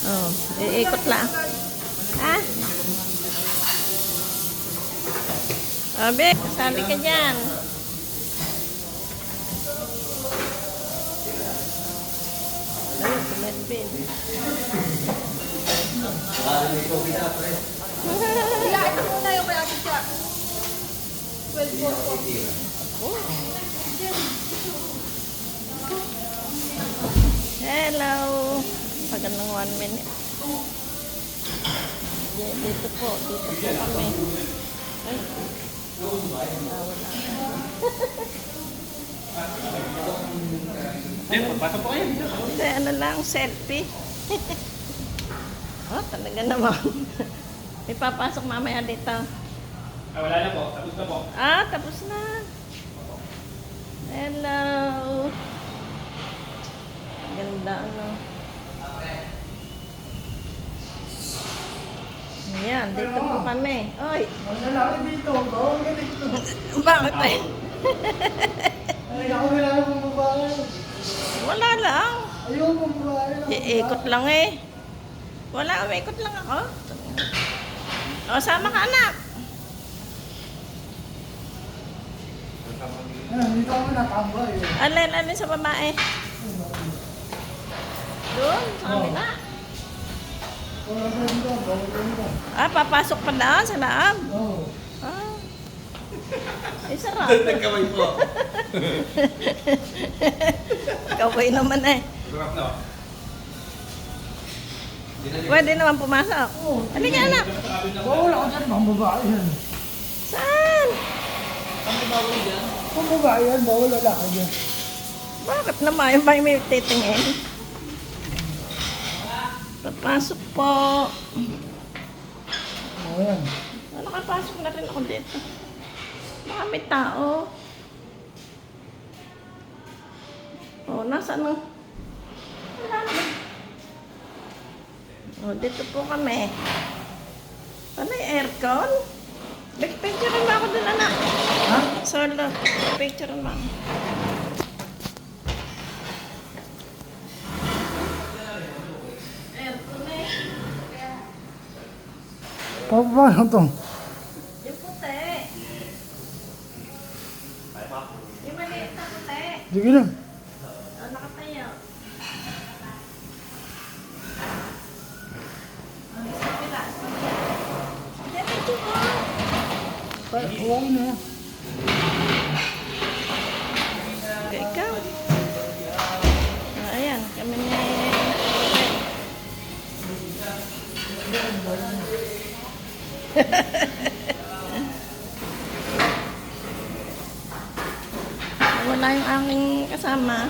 Oh, iikot lang. Ah? Abe, sabi ka dyan. Ayun, si Melvin. Iyain mo muna yung kaya siya. 12 Hello. Pagandang 1 minute. Dito po kami. Ay. Pasok po kayo dito. Hindi, ano lang, selfie. Oh, talaga naman. May papasok mamaya dito. Ah, wala na po. Tapos na po. Ah, tapos na. Hello. Ganda, ano. Ayan, dito po kami. Oy, Ang lalaki dito, bawang ganito. bakit eh? Ay, ako nilala mong babae. Wala lang. Ayaw mong babae. Iikot lang eh. Wala, umikot lang ako. O, sama ka anak. Dito ako natambay. Alin sa babae. Doon, sa kabila. Wala ka dito, bawang ganito. Ah, papasok pa doon sa loob. Oo. Ah. Ay, sarap. Nagkamay po. Kaway naman eh. Sarap na. Pwede naman pumasok. Oo. Halika anak. Bawal ako dyan, mga babae yan. Saan? Kung babae yan, bawal lalaki dyan. Bakit naman? Yung ba may titingin? Papasok po. Oo yan. Nakapasok na rin ako dito. Baka may tao. Oh, nasaan ang... Wala naman. Oh, dito po kami. Ano yung aircon? Picture mo ako dun, anak. Ha? Solo. Picture mo. Aircon eh. Paano to? Yung puti. Yung maliit na puti. Sige na. Oh, nakatayo. Ano sa kapila? Hindi, picture mo. Huwag na. Ikaw. Ayan, kami ni... Wala yung aking kasama.